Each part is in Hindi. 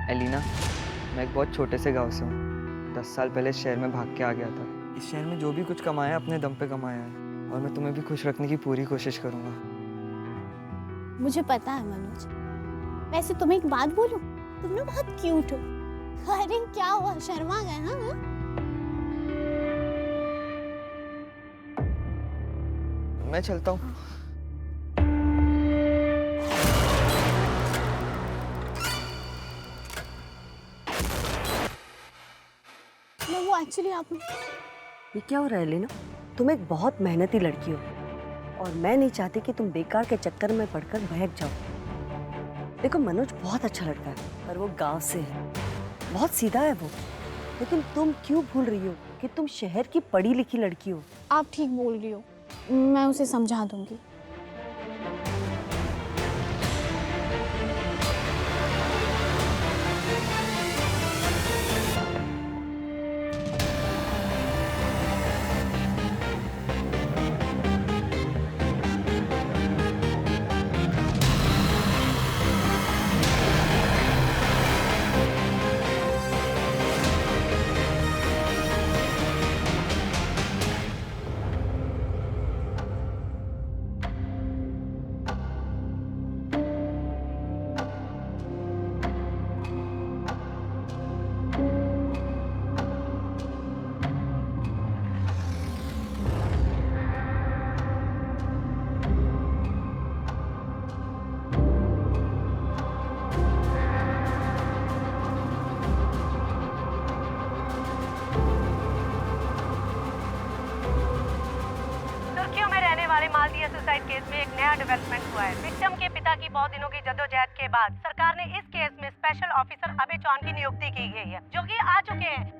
एलिना, मैं एक बहुत छोटे से गांव से हूँ। 10 साल पहले इस शहर में भाग के आ गया था। इस शहर में जो भी कुछ कमाया अपने दम पे कमाया है, और मैं तुम्हें भी खुश रखने की पूरी कोशिश करूँगा। मुझे पता है मनोज। वैसे तुम्हें एक बात बोलूं, तुम ना बहुत क्यूट हो। अरे क्या हुआ, शर्मा गए? हाँ, मैं चलता हूँ। वो एक्चुअली आप ये क्या हो रहा है लीना? तुम एक बहुत मेहनती लड़की हो और मैं नहीं चाहती कि तुम बेकार के चक्कर में पड़कर बहक जाओ। देखो मनोज बहुत अच्छा लड़का है, पर वो गांव से है, बहुत सीधा है वो। लेकिन तुम क्यों भूल रही हो कि तुम शहर की पढ़ी लिखी लड़की हो? आप ठीक बोल रही हो, मैं उसे समझा दूंगी। सुर्खियों में रहने वाले मालदीय सुसाइड केस में एक नया डेवलपमेंट हुआ है। विक्टिम के पिता की बहुत दिनों की जद्दोजहद के बाद सरकार ने इस केस में स्पेशल ऑफिसर अभय चौहान की नियुक्ति की गई है, जो कि आ चुके हैं।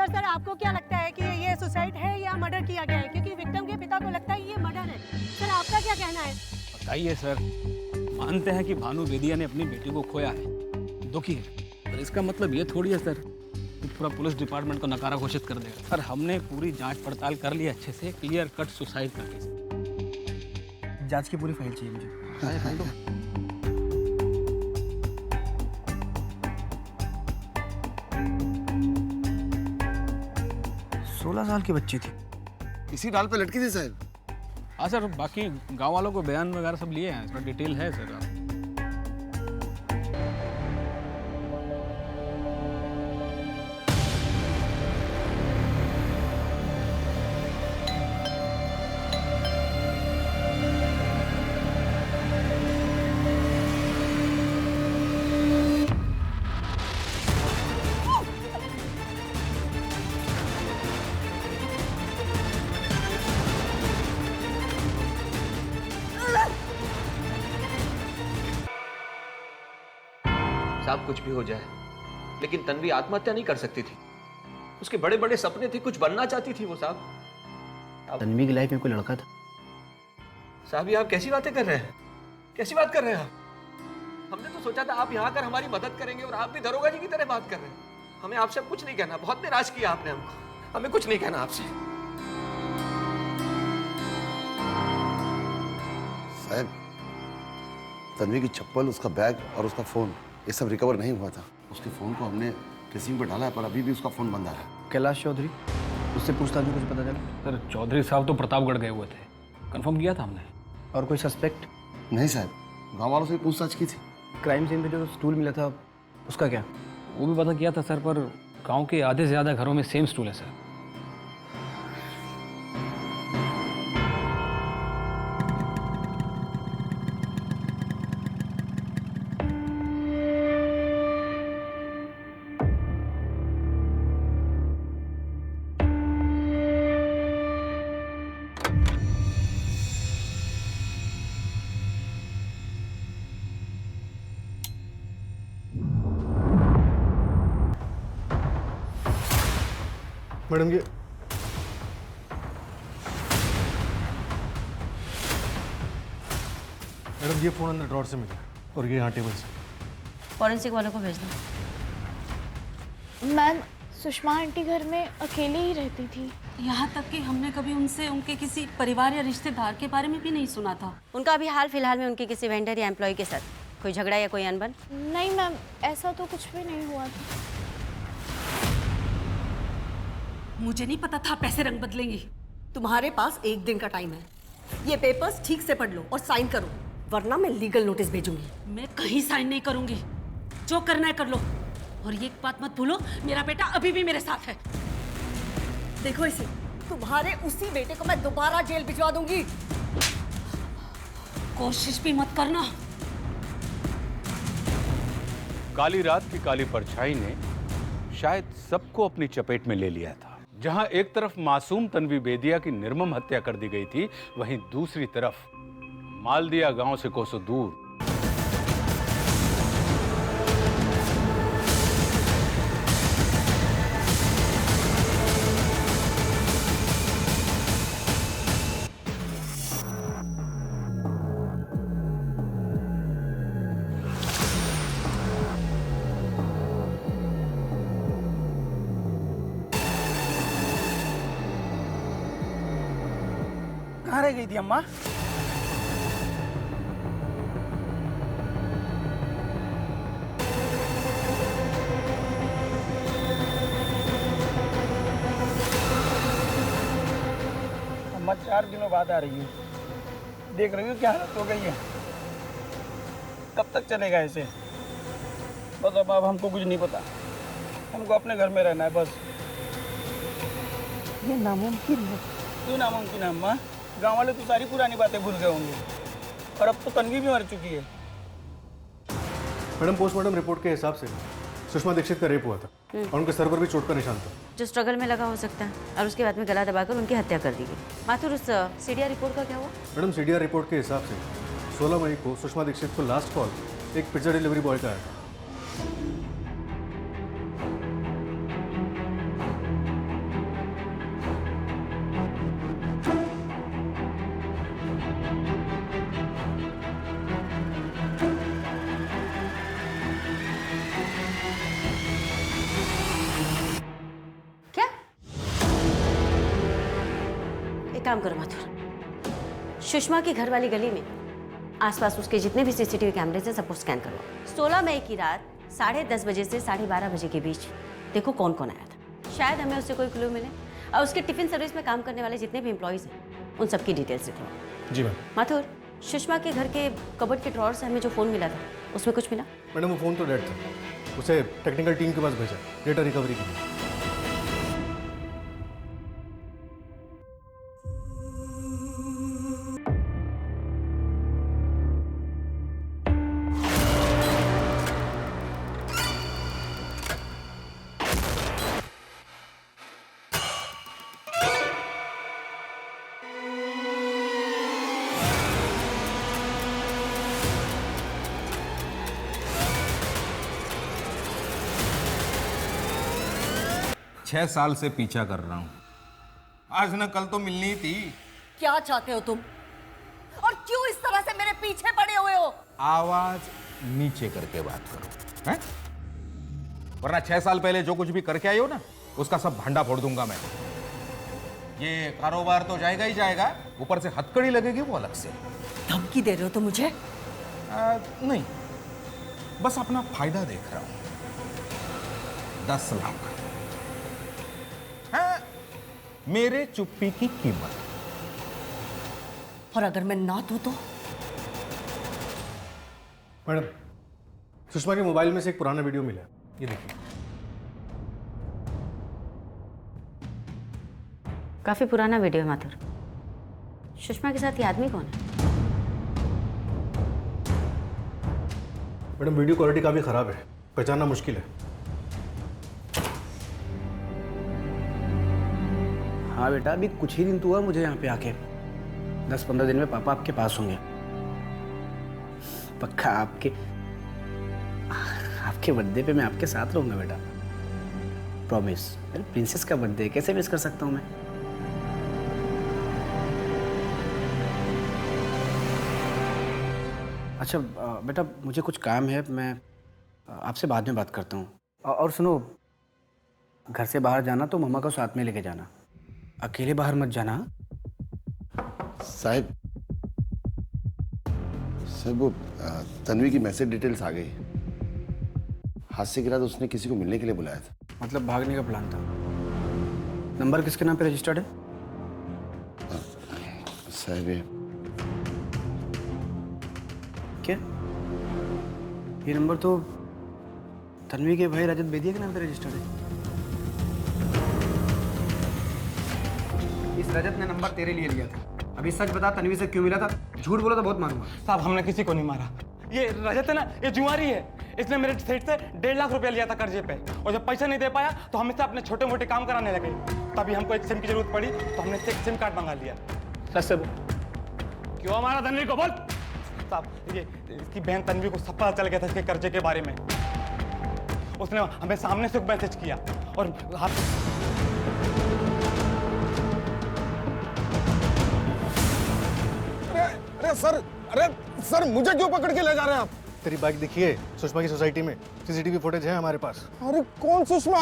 सर आपको क्या लगता है कि ये सुसाइड है या मर्डर किया गया है? क्योंकि विक्टिम के पिता को लगता है ये मर्डर है। सर आपका क्या कहना है? बताइए सर। मानते हैं कि भानु बेदिया ने अपनी बेटी को खोया है, दुखी है, पर इसका मतलब ये थोड़ी है सर कि पूरा पुलिस डिपार्टमेंट को नकारा घोषित कर देगा। सर हमने पूरी जांच पड़ताल कर ली अच्छे से, क्लियर कट सुसाइड का केस। जांच की पूरी फाइल चाहिए मुझे। फाइल दो। 16 साल की बच्ची थी। इसी डाल पे लटकी थी साहब। हाँ सर, बाकी गांव वालों को बयान वगैरह सब लिए हैं, इसमें डिटेल है सर। साहब कुछ भी हो जाए, लेकिन तन्वी आत्महत्या नहीं कर सकती थी। उसके बड़े बड़े सपने थे, कुछ बनना चाहती थी वो साहब। तन्वी की लाइफ में कोई लड़का था। साहब ये आप कैसी बातें कर रहे हैं? कैसी बात कर रहे हैं आप? हमने तो सोचा था आप यहाँ आकर हमारी मदद करेंगे और आप भी दरोगा जी की तरह बात कर रहे हैं। हमें आपसे कुछ नहीं कहना, बहुत निराश किया आपने हमको। हमें कुछ नहीं कहना आपसे। साहब तन्वी की चप्पल, उसका बैग और उसका फोन, ये सब रिकवर नहीं हुआ था। उसके फोन को हमने ट्रेसिंग पे डाला है, पर अभी भी उसका फोन बंद आ रहा है। कैलाश चौधरी, उससे पूछताछ में कुछ पता चला? सर चौधरी साहब तो प्रतापगढ़ गए हुए थे, कंफर्म किया था हमने। और कोई सस्पेक्ट? नहीं साहब, गांव वालों से भी पूछताछ की थी। क्राइम सीन पे जो स्टूल मिला था उसका क्या? वो भी पता किया था सर, पर गांव के आधे से ज़्यादा घरों में सेम स्टूल है सर। मैडम ये फोन अंदर ड्रॉर से मिला और ये यहाँ टेबल से। फॉरेंसिक वालों को भेजना। मैम सुषमा आंटी घर में अकेले ही रहती थी। यहाँ तक कि हमने कभी उनसे उनके किसी परिवार या रिश्तेदार के बारे में भी नहीं सुना था। उनका अभी हाल फिलहाल में उनके किसी वेंडर या एम्प्लॉय के साथ कोई झगड़ा या कोई अनबन? नहीं मैम, ऐसा तो कुछ भी नहीं हुआ था। मुझे नहीं पता था पैसे रंग बदलेंगी। तुम्हारे पास 1 दिन का टाइम है। ये पेपर्स ठीक से पढ़ लो और साइन करो, वरना मैं लीगल नोटिस भेजूंगी। मैं कहीं साइन नहीं करूंगी, जो करना है कर लो। और ये एक बात मत भूलो, मेरा बेटा अभी भी मेरे साथ है। देखो इसे, तुम्हारे उसी बेटे को मैं दोबारा जेल भिजवा दूंगी। कोशिश भी मत करना। काली रात की काली परछाई ने शायद सबको अपनी चपेट में ले लिया था। जहां एक तरफ मासूम तन्वी बेदिया की निर्मम हत्या कर दी गई थी, वहीं दूसरी तरफ मालदिया गांव से कोसों दूर कहाँ रह गई थी अम्मा? अम्मा 4 दिनों बाद आ रही है। देख रही हो क्या हालत हो गई है। कब तक चलेगा ऐसे? बस अब हमको कुछ नहीं पता। हमको अपने घर में रहना है बस। ये नामुमकिन है। क्यों नामुमकिन है अम्मा? गाँव वाले तो सारी पुरानी बातें भूल गए होंगे। और अब तो तन्वी भी मर चुकी है। मैडम, पोस्टमार्टम रिपोर्ट के हिसाब से सुषमा दीक्षित का रेप हुआ था और उनके सर पर भी चोट का निशान था, जो स्ट्रगल में लगा हो सकता है, और उसके बाद में गला दबाकर उनकी हत्या कर दी गई। माथुर, उस सीडीआर रिपोर्ट का क्या हुआ? मैडम, सीडीआर रिपोर्ट के हिसाब से 16 मई को सुषमा दीक्षित को लास्ट कॉल एक पिज्जा डिलीवरी बॉय का आया था। काम करो माथुर, सुषमा की घर वाली गली में आसपास उसके जितने भी सीसीटीवी कैमरे हैं सबको स्कैन करो। 16 मई की रात 10:30 बजे से 12:30 बजे के बीच देखो कौन कौन आया था। शायद हमें उससे कोई क्लू मिले। और उसके टिफिन सर्विस में काम करने वाले जितने भी एम्प्लॉयज हैं उन सबकी डिटेल्स लिखो। जी मैम। माथुर, सुषमा के घर के कबर्ड के ड्रॉर से हमें जो फ़ोन मिला था उसमें कुछ मिला? मैडम, वो फ़ोन तो डेड था। उसे टेक्निकल टीम के पास भेजा डेटा रिकवरी के लिए। छह साल से पीछा कर रहा हूं। आज न कल तो मिलनी थी। क्या चाहते हो तुम? और क्यों इस तरह से मेरे पीछे पड़े हुए हो? आवाज नीचे करके बात करो, हैं? वरना 6 साल पहले जो कुछ भी करके आई हो ना, उसका सब भंडा फोड़ दूंगा मैं। ये कारोबार तो जाएगा ही जाएगा, ऊपर से हथकड़ी लगेगी वो अलग से। धमकी दे रहे हो तो मुझे? नहीं, बस अपना फायदा देख रहा हूं। 10 लाख है मेरे चुप्पी की कीमत। और अगर मैं ना दूं तो? मैडम, सुषमा के मोबाइल में से एक पुराना वीडियो मिला, ये देखिए। काफी पुराना वीडियो है माथुर। सुषमा के साथ ये आदमी कौन है? मैडम, वीडियो क्वालिटी काफी खराब है, पहचानना मुश्किल है। हाँ बेटा, अभी कुछ ही दिन तो हुआ मुझे यहाँ पे आके। 10-15 दिन में पापा आपके पास होंगे। पक्का आपके बर्थडे पे मैं आपके साथ रहूंगा बेटा, प्रॉमिस। मेरे प्रिंसेस का बर्थडे कैसे मिस कर सकता हूँ मैं? अच्छा बेटा, मुझे कुछ काम है, मैं आपसे बाद में बात करता हूँ। और सुनो, घर से बाहर जाना तो मम्मा को साथ में लेके जाना, अकेले बाहर मत जाना। साहब वो तन्वी की मैसेज डिटेल्स आ गई। हादसे के बाद उसने किसी को मिलने के लिए बुलाया था। मतलब भागने का प्लान था। नंबर किसके नाम पे रजिस्टर्ड है? साहब क्या ये नंबर तो तन्वी के भाई रजत बेदिया के नाम पे रजिस्टर्ड है। इस रजत ने नंबर तेरे लिए लिया था। अभी सच बता, तन्वी से क्यों मिला था? झूठ बोला तो बहुत मारूंगा। साहब हमने किसी को नहीं मारा। ये रजत है ना, ये जुआरी है। इसने मेरे सेठ से 1.5 लाख रुपया लिया था कर्जे पे, और जब पैसा नहीं दे पाया तो हम इससे अपने छोटे मोटे काम कराने लगे। तभी हमको एक सिम की जरूरत पड़ी तो हमने इससे एक सिम कार्ड मंगा लिया। सच से क्यों हमारा तन्वी को बोल। साहब ये इसकी बहन तन्वी को सब पता चल गया था इसके कर्जे के बारे में। उसने हमें सामने से मैसेज किया और अरे सर मुझे क्यों पकड़ के ले जा रहे हैं आप? तेरी बाइक दिखिए सुषमा की सोसाइटी में, सीसीटीवी फुटेज है हमारे पास। अरे कौन सुषमा?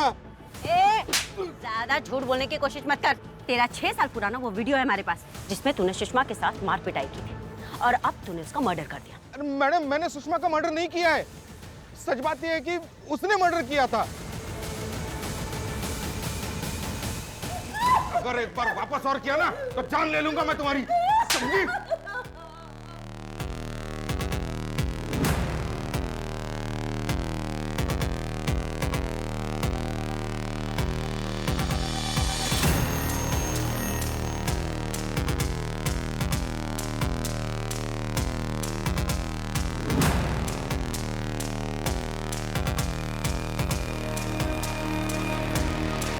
ज्यादा झूठ बोलने की कोशिश मत कर। तेरा 6 साल पुराना वो वीडियो है हमारे पास जिसमें तूने सुषमा के साथ मार पिटाई की थी और अब तूने उसका मर्डर कर दिया। अरे मैडम, मैंने सुषमा का मर्डर नहीं किया है। सच बात यह है कि उसने मर्डर किया था। अगर एक बार वापस और किया ना तो जान ले लूंगा मैं तुम्हारी, समझी?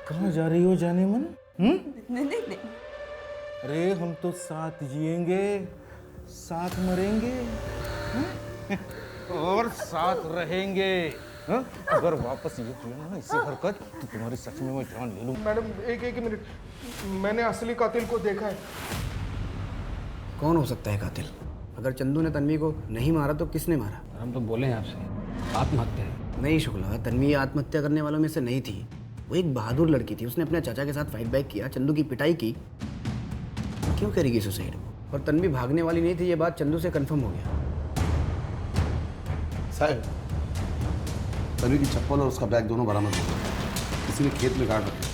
कहाँ जा रही हो जाने मन? नहीं। अरे हम तो साथ जिएंगे, साथ मरेंगे और साथ रहेंगे। हा? अगर वापस ये किया ना इसी हरकत तो तुम्हारी सच में मैं जान ले लूं। मैडम एक मिनट, मैंने असली कातिल को देखा है। कौन हो सकता है कातिल? अगर चंदू ने तन्वी को नहीं मारा तो किसने मारा? हम तो बोले हैं आपसे, आत्महत्या है। नहीं शुक्ला, तन्वी आत्महत्या करने वालों में से नहीं थी। वो एक बहादुर लड़की थी। उसने अपने चाचा के साथ फाइट बैक किया, चंदू की पिटाई की। क्यों करेगी सुसाइड? और तन्वी भागने वाली नहीं थी, ये बात चंदू से कंफर्म हो गया। साहब तन्वी की चप्पल और उसका बैग दोनों बरामद हो गए। किसी ने खेत में गाड़ रखे।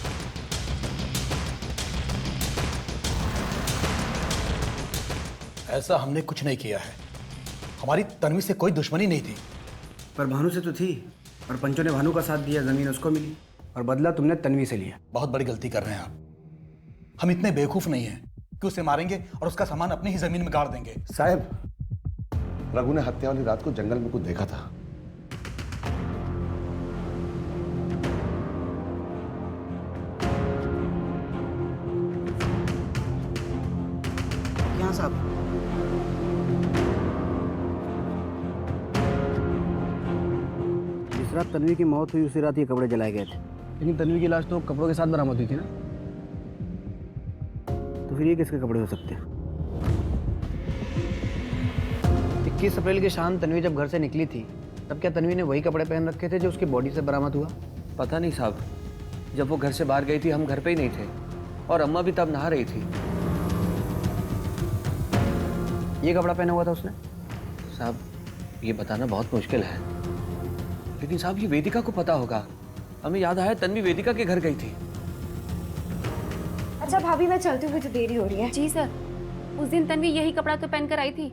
ऐसा हमने कुछ नहीं किया है। हमारी तन्वी से कोई दुश्मनी नहीं थी। पर भानु से तो थी, और पंचो ने भानु का साथ दिया, जमीन उसको मिली, और बदला तुमने तन्वी से लिया। बहुत बड़ी गलती कर रहे हैं आप। हम इतने बेवकूफ नहीं हैं कि उसे मारेंगे और उसका सामान अपनी ही जमीन में गाड़ देंगे। साहब रघु ने हत्या वाली रात को जंगल में कुछ देखा था। क्या साहब? जिस रात तन्वी की मौत हुई उसी रात ये कपड़े जलाए गए थे। लेकिन तन्वी की लाश तो कपड़ों के साथ बरामद हुई थी ना, तो फिर ये किसके कपड़े हो सकते हैं? 21 अप्रैल की शाम तन्वी जब घर से निकली थी तब क्या तन्वी ने वही कपड़े पहन रखे थे जो उसकी बॉडी से बरामद हुआ? पता नहीं साहब, जब वो घर से बाहर गई थी हम घर पे ही नहीं थे, और अम्मा भी तब नहा रही थी। ये कपड़ा पहना हुआ था उसने? साहब ये बताना बहुत मुश्किल है, लेकिन साहब ये वेदिका को पता होगा। हमें याद आया तन्वी वेदिका के घर गई थी। अच्छा भाभी मैं चलती हूँ, मुझे देरी हो रही है। जी सर, उस दिन तन्वी यही कपड़ा तो पहनकर आई थी,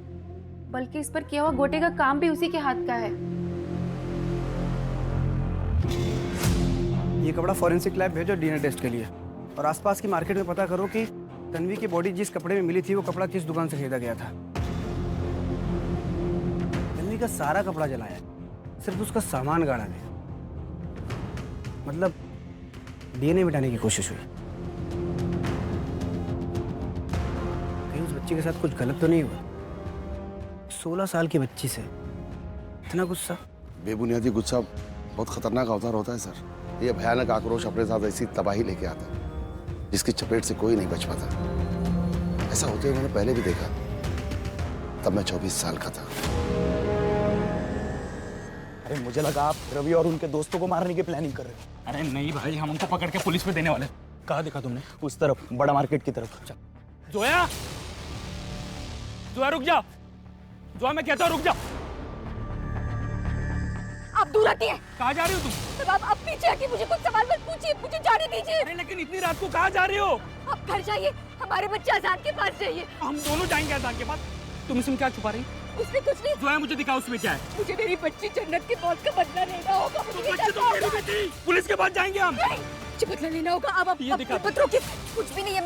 बल्कि इस पर किया हुआ गोटे का काम भी उसी के हाथ का है। ये कपड़ा फॉरेंसिक लैब भेजो डीएनए टेस्ट के लिए, और आसपास की मार्केट में पता करो कि तन्वी की बॉडी जिस कपड़े में मिली थी वो कपड़ा किस दुकान से खरीदा गया था। तन्वी का सारा कपड़ा जलाया, सिर्फ उसका सामान गाड़ा गया। मतलब डीएनए मिटाने की कोशिश हुई। कहीं उस बच्ची के साथ कुछ गलत तो नहीं हुआ? 16 साल की बच्ची से इतना गुस्सा? बेबुनियादी गुस्सा बहुत खतरनाक अवतार होता है सर। ये भयानक आक्रोश अपने साथ ऐसी तबाही लेके आता है जिसकी चपेट से कोई नहीं बच पाता। ऐसा होते मैंने पहले भी देखा, तब मैं 24 साल का था। अरे मुझे लगा आप रवि और उनके दोस्तों को मारने की प्लानिंग कर रहे हो। अरे नहीं भाई, हम उनको पकड़ के पुलिस में देने वाले। कहाँ देखा तुमने? उस तरफ, बड़ा मार्केट की तरफ। चल। जोया, जोया रुक जा। जोया मैं कहता हूँ रुक जा। आप दूर हटिए। कहाँ जा रही हो तुम? तब आप पीछे हटिए, मुझे कुछ सवाल मत पूछिए, मुझे जाने दीजिए। अरे लेकिन इतनी रात को कहाँ जा रही हो? आप घर जाइए, हमारे बच्चे आजाद के पास जाइए। हम दोनों जाएंगे आजाद के पास। तुम इसमें क्या छुपा रही? उसमें कुछ नहीं। जोया मुझे दिखाओ उसमें क्या है। मुझे मेरी बच्ची जन्नत की मौत का बदला लेना होगा। पुलिस के पास जाएंगे हम। मुझे बदला लेना होगा। अब ये दिखा। पत्रों की कुछ भी नहीं है।